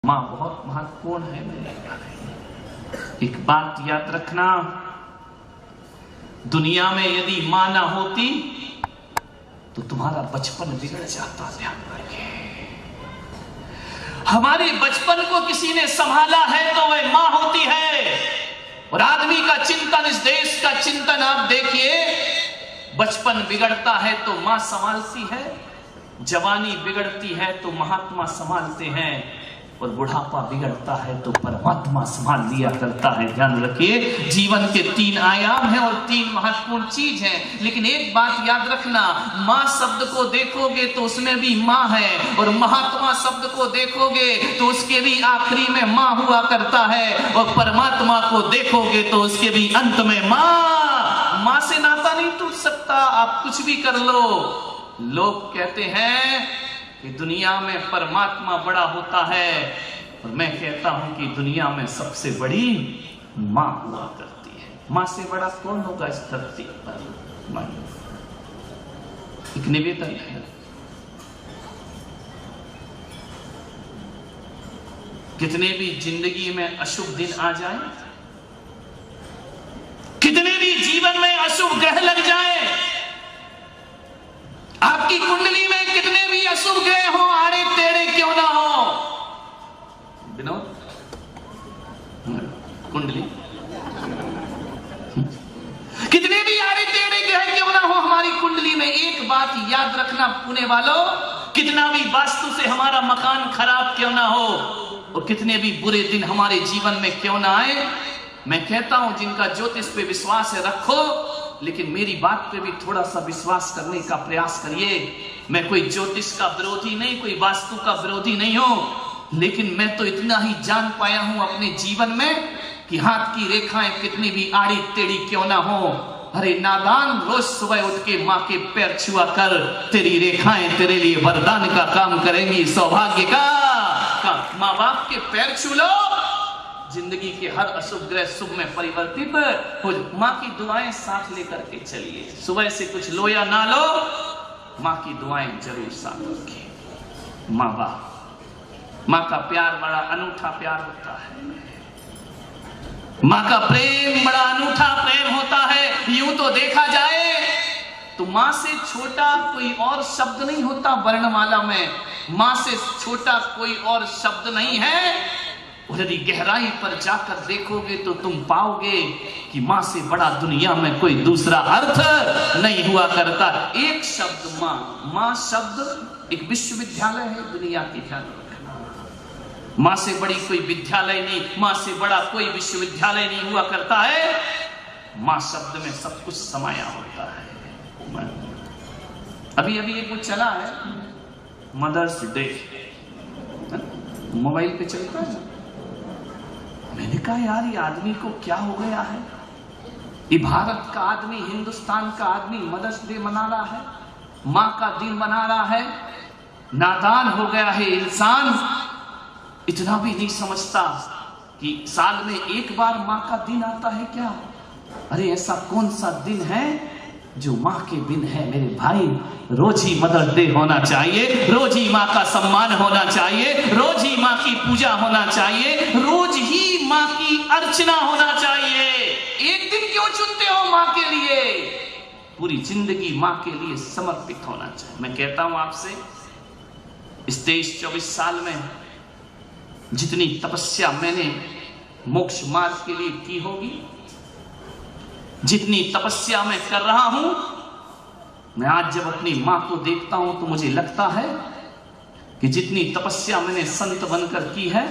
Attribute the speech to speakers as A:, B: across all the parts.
A: माँ बहुत महत्वपूर्ण है मेरे भाई। एक बात याद रखना, दुनिया में यदि माँ ना होती तो तुम्हारा बचपन बिगड़ जाता। ध्यान रखिए, हमारे बचपन को किसी ने संभाला है तो वह माँ होती है। और आदमी का चिंतन, इस देश का चिंतन आप देखिए, बचपन बिगड़ता है तो माँ संभालती है, जवानी बिगड़ती है तो महात्मा संभालते हैं, और बुढ़ापा बिगड़ता है तो परमात्मा संभाल लिया करता है। ध्यान रखिए, जीवन के 3 आयाम हैं और 3 महत्वपूर्ण चीज हैं। लेकिन एक बात याद रखना, माँ शब्द को देखोगे तो उसमें भी माँ है, और महात्मा शब्द को देखोगे तो उसके भी आखिरी में माँ हुआ करता है, और परमात्मा को देखोगे तो उसके भी अंत में माँ से नाता नहीं टूट सकता। आप कुछ भी कर लो, लोग कहते हैं कि दुनिया में परमात्मा बड़ा होता है, और मैं कहता हूं कि दुनिया में सबसे बड़ी मां हुआ करती है। मां से बड़ा कौन होगा इस धरती पर? मां। एक निवेदन है, कितने भी जिंदगी में अशुभ दिन आ जाए, कितने भी जीवन में अशुभ ग्रह लग जाए, आपकी कुंडली में कितने भी अशुभ ग्रह हो, आड़े टेढ़े क्यों ना हो, विनोद कुंडली कितने भी आड़े टेढ़े ग्रह क्यों ना हो हमारी कुंडली में, एक बात याद रखना पुणे वालों, कितना भी वास्तु से हमारा मकान खराब क्यों ना हो, और कितने भी बुरे दिन हमारे जीवन में क्यों ना आए, मैं कहता हूं जिनका ज्योतिष पे विश्वास है रखो, लेकिन मेरी बात पे भी थोड़ा सा विश्वास करने का प्रयास करिए। मैं कोई ज्योतिष का विरोधी नहीं, कोई वास्तु का विरोधी नहीं हूं, लेकिन मैं तो इतना ही जान पाया हूं अपने जीवन में कि हाथ की रेखाएं कितनी भी आड़ी टेढ़ी क्यों ना हो, अरे नादान, रोज सुबह उठ के माँ के पैर छुआ कर, तेरी रेखाएं तेरे लिए वरदान का काम करेंगी, सौभाग्य का। माँ बाप के पैर छू लो, जिंदगी के हर अशुभ ग्रह शुभ में परिवर्तित हो। माँ की दुआएं साथ लेकर के चलिए, सुबह से कुछ लो या ना लो, माँ की दुआएं जरूर साथ रखिए। माँ बाप, माँ का प्यार बड़ा अनूठा प्यार होता है, माँ का प्रेम बड़ा अनूठा प्रेम होता है। यूं तो देखा जाए तो माँ से छोटा कोई और शब्द नहीं होता वर्णमाला में, माँ से छोटा कोई और शब्द नहीं है। और यदि गहराई पर जाकर देखोगे तो तुम पाओगे कि माँ से बड़ा दुनिया में कोई दूसरा अर्थ नहीं हुआ करता। एक शब्द माँ, माँ शब्द एक विश्वविद्यालय है दुनिया की, ध्यान रखना। माँ से बड़ी कोई विद्यालय नहीं, माँ से बड़ा कोई विश्वविद्यालय नहीं हुआ करता है। माँ शब्द में सब कुछ समाया होता है। अभी अभी एक वो चला है मदर्स डे, मोबाइल पे चलता है। मैंने कहा यार ये आदमी को क्या हो गया है, ये भारत का आदमी, हिंदुस्तान का आदमी मदर्स डे मना रहा है, माँ का दिन मना रहा है, नादान हो गया है इंसान, इतना भी नहीं समझता कि साल में एक बार माँ का दिन आता है क्या। अरे ऐसा कौन सा दिन है जो माँ के दिन है मेरे भाई। रोज ही मदर्स डे होना चाहिए, रोज ही माँ का सम्मान होना चाहिए, रोज ही माँ की पूजा होना चाहिए, रोज ही माँ की अर्चना होना चाहिए। एक दिन क्यों चुनते हो माँ के लिए, पूरी जिंदगी माँ के लिए समर्पित होना चाहिए। मैं कहता हूं आपसे, इस 23-24 साल में जितनी तपस्या मैंने मोक्ष मार्ग के लिए की होगी, जितनी तपस्या मैं कर रहा हूं, मैं आज जब अपनी मां को देखता हूं तो मुझे लगता है कि जितनी तपस्या मैंने संत बनकर की है,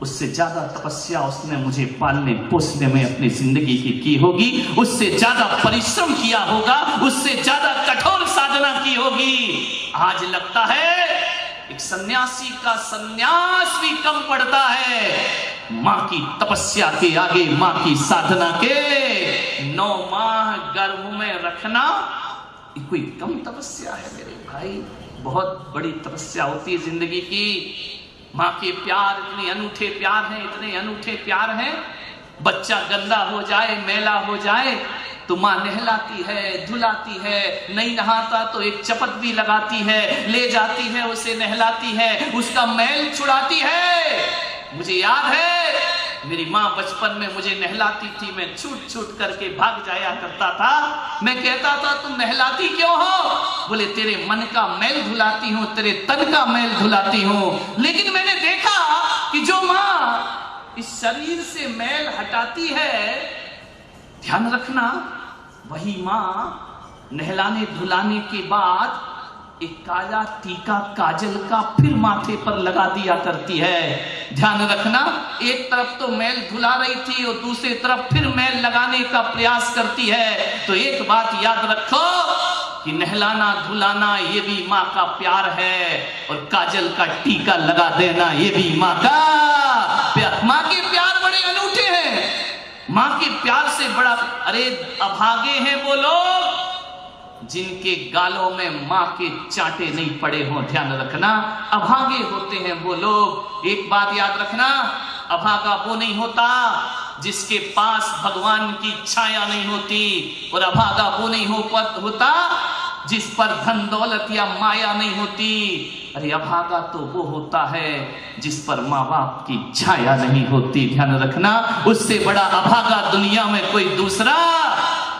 A: उससे ज्यादा तपस्या उसने मुझे पालने पोसने में अपनी जिंदगी की होगी, उससे ज्यादा परिश्रम किया होगा, उससे ज्यादा कठोर साधना की होगी। आज लगता है एक सन्यासी का सन्यास भी कम पड़ता है मां की तपस्या के आगे, मां की साधना के। 9 माह गर्भ में रखना ये कोई कम तपस्या है मेरे भाई, बहुत बड़ी तपस्या होती है जिंदगी की। माँ के प्यार इतने अनूठे प्यार हैं, इतने अनूठे प्यार हैं। बच्चा गंदा हो जाए, मैला हो जाए, तो माँ नहलाती है, धुलाती है, नहीं नहाता तो एक चपत भी लगाती है, ले जाती है, उसे नहलाती है, उसका मैल छुड़ाती है। मुझे याद है मेरी माँ बचपन में मुझे नहलाती थी, मैं छूट छूट करके भाग जाया करता था। मैं कहता था तुम नहलाती क्यों हो? बोले तेरे मन का मैल धुलाती हूँ, तेरे तन का मैल धुलाती हूँ। लेकिन मैंने देखा कि जो माँ इस शरीर से मैल हटाती है, ध्यान रखना, वही माँ नहलाने धुलाने के बाद एक काला टीका काजल का फिर माथे पर लगा दिया करती है। ध्यान रखना, एक तरफ तो मैल धुला रही थी और दूसरी तरफ फिर मैल लगाने का प्रयास करती है। तो एक बात याद रखो कि नहलाना धुलाना ये भी माँ का प्यार है, और काजल का टीका लगा देना ये भी माँ का प्यार। माँ के प्यार बड़े अनूठे हैं, माँ के प्यार से बड़ा। अरे अभागे हैं वो लोग जिनके गालों में माँ के चांटे नहीं पड़े हों। ध्यान रखना, अभागे होते हैं वो लोग। एक बात याद रखना, अभागा वो नहीं होता जिसके पास भगवान की छाया नहीं होती, और अभागा वो नहीं होता जिस पर धन दौलत या माया नहीं होती। अरे अभागा तो वो होता है जिस पर माँ बाप की छाया नहीं होती। ध्यान रखना, उससे बड़ा अभागा दुनिया में कोई दूसरा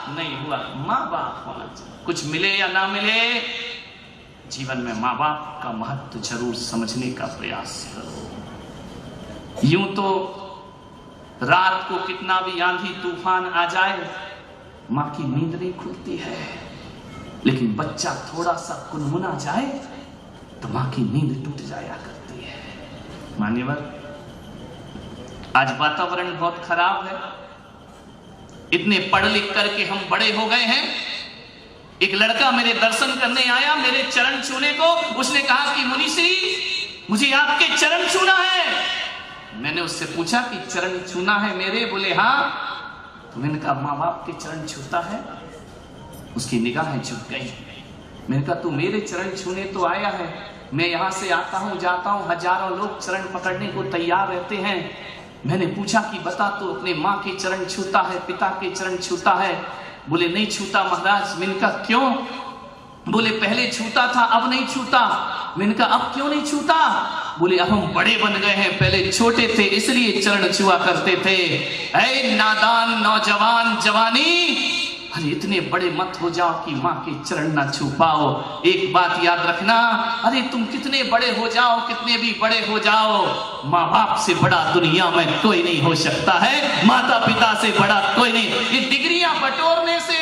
A: नहीं हुआ। माँ बाप होना चाहिए, कुछ मिले या ना मिले, जीवन में माँ बाप का महत्व जरूर समझने का प्रयास करो। यूं तो रात को कितना भी आंधी तूफान आ जाए, माँ की नींद नहीं खुलती है, लेकिन बच्चा थोड़ा सा कुनमुना जाए तो माँ की नींद टूट जाया करती है। मान्यवर, आज वातावरण बहुत खराब है, इतने पढ़ लिख करके हम बड़े हो गए हैं। एक लड़का मेरे दर्शन करने आया, मेरे चरण छूने को। उसने कहा कि मुनि श्री, मुझे आपके चरण छूना है। मैंने उससे पूछा कि चरण छूना है मेरे? बोले हाँ। तो मैंने कहा माँ बाप के चरण छूता है? उसकी निगाहें झुक गई। मैंने कहा तू मेरे चरण छूने तो आया है, मैं यहां से आता हूं जाता हूं, हजारों लोग चरण पकड़ने को तैयार रहते हैं। मैंने पूछा कि बता तू अपने माँ के चरण छूता है, पिता के चरण छूता है? बोले नहीं छूता महाराज। मैंने कहा क्यों? बोले पहले छूता था, अब नहीं छूता। मैंने कहा अब क्यों नहीं छूता? बोले अब हम बड़े बन गए हैं, पहले छोटे थे इसलिए चरण छुआ करते थे। ऐ नादान नौजवान जवानी, अरे इतने बड़े मत हो जाओ कि माँ के चरण ना छू पाओ। एक बात याद रखना, अरे तुम कितने बड़े हो जाओ, कितने भी बड़े हो जाओ, माँ बाप से बड़ा दुनिया में कोई नहीं हो सकता है, माता पिता से बड़ा कोई नहीं। ये डिग्रियां बटोरने से,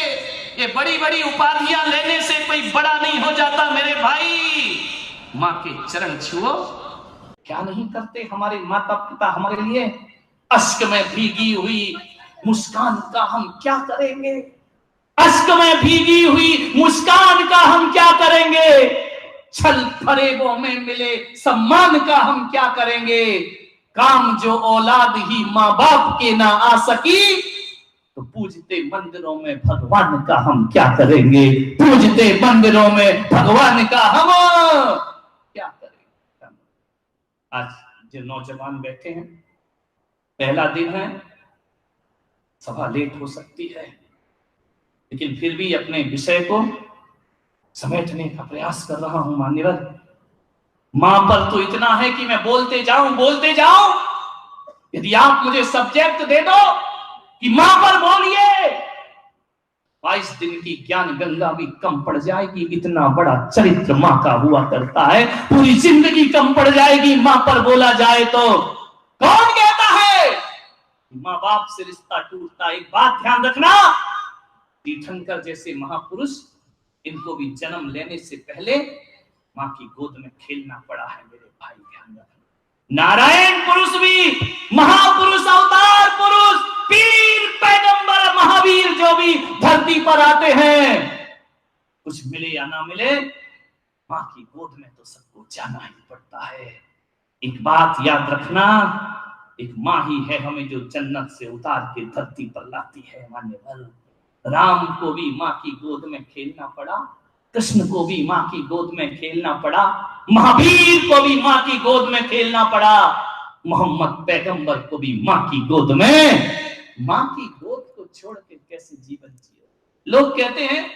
A: ये बड़ी बड़ी उपाधियां लेने से कोई बड़ा नहीं हो जाता मेरे भाई। माँ के चरण छुओ। क्या नहीं करते हमारे माता पिता हमारे लिए? अश्क में भीगी हुई मुस्कान का हम क्या करेंगे? अश्क में भीगी हुई मुस्कान का हम क्या करेंगे? छल फरेबों में मिले सम्मान का हम क्या करेंगे? काम जो औलाद ही माँ बाप के ना आ सकी, तो पूजते मंदिरों में भगवान का हम क्या करेंगे? पूजते मंदिरों में भगवान का हम क्या करेंगे? आज जो नौजवान बैठे हैं, पहला दिन है, सभा लेट हो सकती है, लेकिन फिर भी अपने विषय को समेटने का प्रयास कर रहा हूं। मान्यवर, मां पर तो इतना है कि मैं बोलते जाऊं। यदि आप मुझे सब्जेक्ट दे दो कि मां पर बोलिए, 22 दिन की ज्ञान गंगा भी कम पड़ जाएगी। इतना बड़ा चरित्र मां का हुआ करता है, पूरी जिंदगी कम पड़ जाएगी मां पर बोला जाए तो। कौन कहता है मां बाप से रिश्ता टूटता? एक बात ध्यान रखना, तीर्थंकर जैसे महापुरुष, इनको भी जन्म लेने से पहले मां की गोद में खेलना पड़ा है मेरे भाई, ध्यान रखना। नारायण पुरुष भी, महापुरुष, अवतार पुरुष, पीर, पैगंबर, महावीर जो भी धरती पर आते हैं, कुछ मिले या ना मिले, मां की गोद में तो सबको जाना ही पड़ता है। एक बात याद रखना, एक मां ही है हमें जो जन्नत से उतार के धरती पर लाती है। मान्यवर, राम को भी मां की गोद में खेलना पड़ा, कृष्ण को भी मां की गोद में खेलना पड़ा, महावीर को भी मां की गोद में खेलना पड़ा, मोहम्मद पैगंबर को भी मां की गोद में। मां की गोद को छोड़ के कैसे जीवन जियो? लोग कहते हैं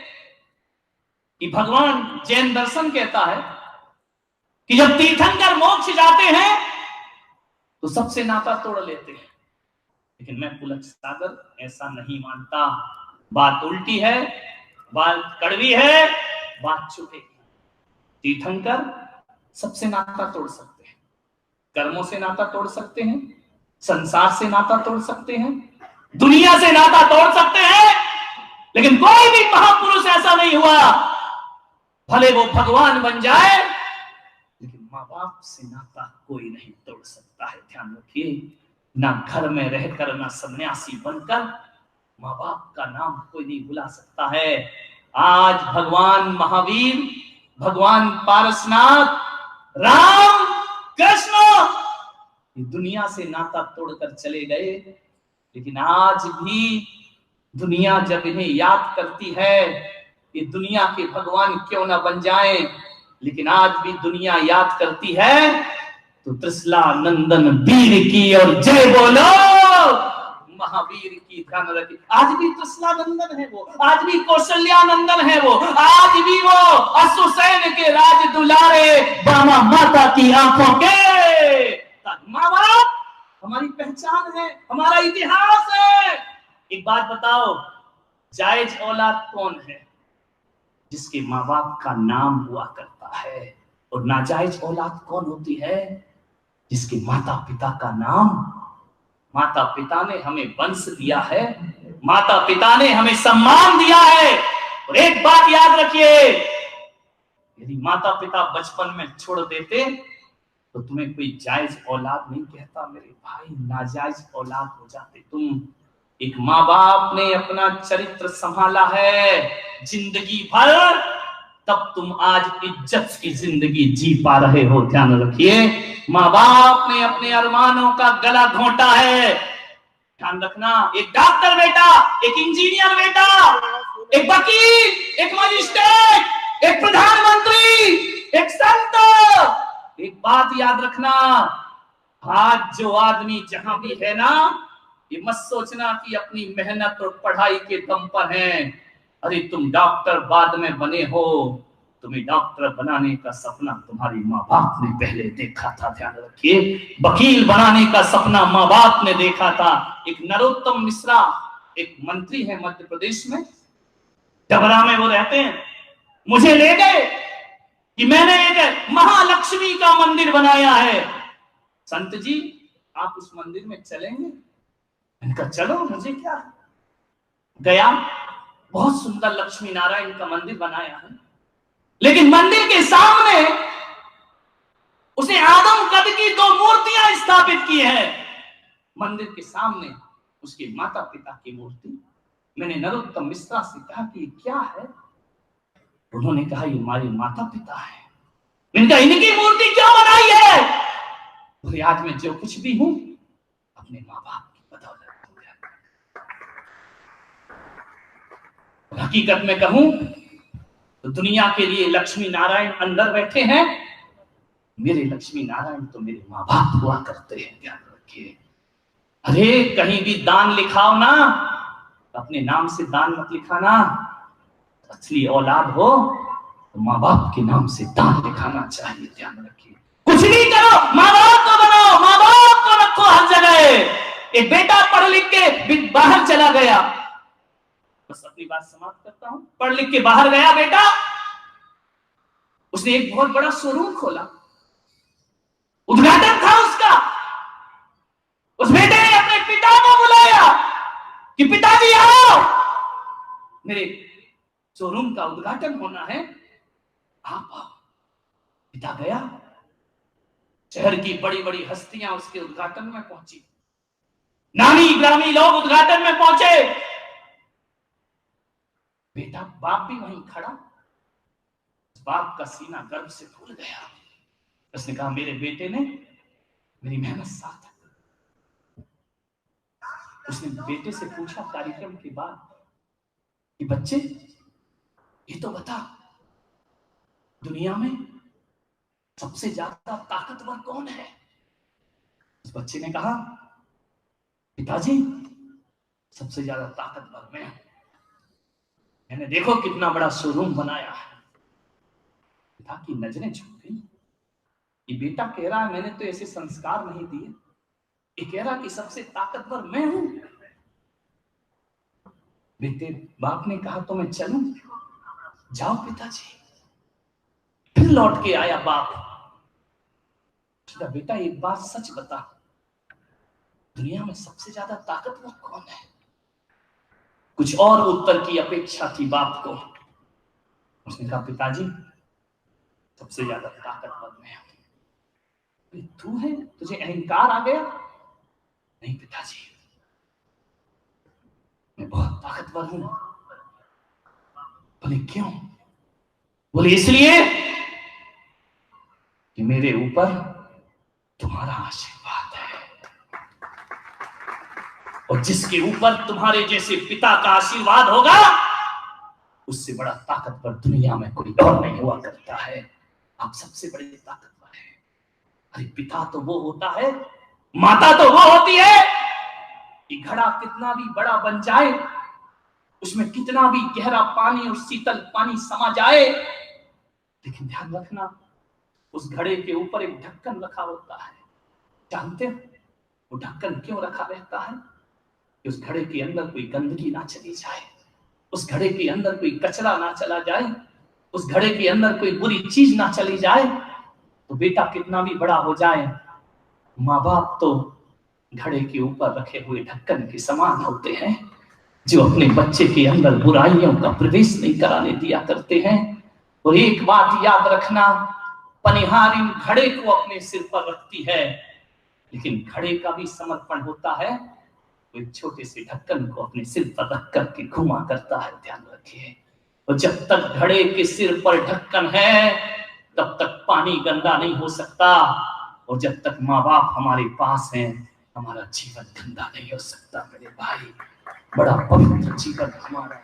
A: कि भगवान जैन दर्शन कहता है कि जब तीर्थंकर मोक्ष जाते हैं तो सबसे नाता तोड़ लेते हैं, लेकिन मैं पुलक सागर ऐसा नहीं मानता। बात उल्टी है, बात कड़वी है, बात छुपेगी। तीर्थंकर सबसे नाता तोड़ सकते हैं, कर्मों से नाता तोड़ सकते हैं, संसार से नाता तोड़ सकते हैं, दुनिया से नाता तोड़ सकते हैं, लेकिन कोई भी महापुरुष ऐसा नहीं हुआ, भले वो भगवान बन जाए, लेकिन माँ बाप से नाता कोई नहीं तोड़ सकता है। ध्यान रखिए, ना घर में रहकर, ना सन्यासी बनकर माँ बाप का नाम कोई नहीं भुला सकता है। आज भगवान महावीर, भगवान पारसनाथ, राम, कृष्ण दुनिया से नाता तोड़कर चले गए, लेकिन आज भी दुनिया जब इन्हें याद करती है, ये दुनिया के भगवान क्यों ना बन जाएं, लेकिन आज भी दुनिया याद करती है तो त्रिशला नंदन वीर की और जय बोलो महावीर की। ध्यान रखिए, आज भी त्रिशला नंदन है वो, आज भी कौशल्या नंदन है वो, आज भी वो अश्वसेन के राज दुलारे बामा माता की आंखों के। माँ बाप हमारी पहचान है, हमारा इतिहास है। एक बात बताओ, जायज औलाद कौन है? जिसके माँ बाप का नाम हुआ करता है। और नाजायज औलाद कौन होती है? जिसके माता पिता का नाम, माता पिता ने हमें वंश दिया है, माता पिता ने हमें सम्मान दिया है। और एक बात याद रखिए, यदि माता पिता बचपन में छोड़ देते तो तुम्हें कोई जायज औलाद नहीं कहता मेरे भाई, नाजायज औलाद हो जाते तुम। एक माँ बाप ने अपना चरित्र संभाला है जिंदगी भर, तब तुम आज इज्जत की जिंदगी जी पा रहे हो। ध्यान रखिए, माँ बाप ने अपने अरमानों का गला घोंटा है। ध्यान रखना, एक डॉक्टर बेटा, एक इंजीनियर बेटा, एक वकील, एक मजिस्ट्रेट, एक प्रधानमंत्री, एक संत, एक बात याद रखना, आज जो आदमी जहां भी है ना, ये मत सोचना कि अपनी मेहनत और पढ़ाई के दम पर है। अरे तुम डॉक्टर बाद में बने हो, तुम्हें डॉक्टर बनाने का सपना तुम्हारी माँ बाप ने पहले देखा था। ध्यान रखिए, वकील बनाने का सपना माँ बाप ने देखा था। एक नरोत्तम मिश्रा, एक मंत्री है मध्य प्रदेश में, डबरा में वो रहते हैं, मुझे ले गए कि मैंने एक महालक्ष्मी का मंदिर बनाया है, संत जी आप उस मंदिर में चलेंगे? मैंने कहा चलो, मुझे क्या। गया, बहुत सुंदर लक्ष्मी नारायण का मंदिर बनाया है, लेकिन मंदिर के सामने उसे आदम कद की 2 मूर्तियां स्थापित की हैं। मंदिर के सामने उसके माता पिता की मूर्ति। मैंने नरोत्तम मिश्रा से कहा कि ये क्या है? उन्होंने कहा ये हमारे माता पिता है। मैंने कहा इनकी मूर्ति क्यों बनाई है? तो आज मैं जो कुछ भी हूं अपने माँ बाप की बदौलत। हकीकत में कहूं तो दुनिया के लिए लक्ष्मी नारायण अंदर बैठे हैं, मेरे लक्ष्मी नारायण तो मेरे माँ बाप हुआ करते हैं। ध्यान रखिए, अरे कहीं भी दान लिखाओ ना, अपने नाम से दान मत लिखाना। असली औलाद हो तो माँ बाप के नाम से दान लिखाना चाहिए। ध्यान रखिए, कुछ भी करो माँ बाप को बनाओ, माँ बाप को रखो हर जगह। एक बेटा पढ़ लिख के बाहर चला गया, बस अपनी बात समाप्त करता हूं, पढ़ लिख के बाहर गया बेटा, उसने एक बहुत बड़ा शोरूम खोला, उद्घाटन था उसका। उस बेटे ने अपने पिता को बुलाया कि पिताजी आओ, मेरे शोरूम का उद्घाटन होना है, आप आओ। पिता गया, शहर की बड़ी बड़ी हस्तियां उसके उद्घाटन में पहुंची, नामी ग्रामी लोग उद्घाटन में पहुंचे। बेटा, बाप भी वहीं खड़ा, बाप का सीना गर्व से फूल गया। उसने कहा मेरे बेटे ने मेरी मेहनत सार्थक। उसने बेटे से पूछा कार्यक्रम के बाद कि बच्चे ये तो बता, दुनिया में सबसे ज्यादा ताकतवर कौन है? उस बच्चे ने कहा पिताजी सबसे ज्यादा ताकतवर मैं हूं। मैंने देखो कितना बड़ा शोरूम बनाया है। पिता की नजरें झुक गई। ये बेटा कह रहा है मैंने तो ऐसे संस्कार नहीं दिए। ये कह रहा कि सबसे ताकतवर मैं हूं। बेटे बाप ने कहा तो मैं चलूं। जाओ पिताजी। फिर लौट के आया बाप। बेटा एक बात सच बता, दुनिया में सबसे ज्यादा ताकतवर कौन है? कुछ और उत्तर की अपेक्षा थी बाप को। उसने कहा पिताजी सबसे ज्यादा ताकतवर मैं हूं। तू है? तुझे अहंकार आ गया? नहीं पिताजी, मैं बहुत ताकतवर हूं। बोले क्यों? बोले इसलिए कि मेरे ऊपर तुम्हारा आशीर्वाद है, और जिसके ऊपर तुम्हारे जैसे पिता का आशीर्वाद होगा उससे बड़ा ताकतवर दुनिया में कोई और नहीं हुआ करता है। आप सबसे बड़े ताकतवर हैं। अरे पिता तो वो होता है, माता तो वो होती है कि घड़ा कितना भी बड़ा बन जाए, उसमें कितना भी गहरा पानी और शीतल पानी समा जाए, लेकिन ध्यान रखना उस घड़े के ऊपर एक ढक्कन रखा होता है। जानते हो वो ढक्कन क्यों रखा रहता है? कि उस घड़े के अंदर कोई गंदगी ना चली जाए, उस घड़े के अंदर कोई कचरा ना चला जाए, उस घड़े के अंदर कोई बुरी चीज ना चली जाए। तो बेटा कितना भी बड़ा हो जाए, माँ बाप तो घड़े के ऊपर रखे हुए ढक्कन के समान होते हैं, जो अपने बच्चे के अंदर बुराइयों का प्रवेश नहीं कराने दिया करते हैं। और एक बात याद रखना, पनिहारी घड़े को अपने सिर पर रखती है, लेकिन घड़े का भी समर्पण होता है। तो एक छोटे से ढक्कन को अपने सिर पर रख करके घुमा करता है। ध्यान रखिए, और जब तक घड़े के सिर पर ढक्कन है तब तक पानी गंदा नहीं हो सकता, और जब तक माँ बाप हमारे पास हैं हमारा जीवन गंदा नहीं हो सकता। मेरे भाई, बड़ा पवित्र जीवन हमारा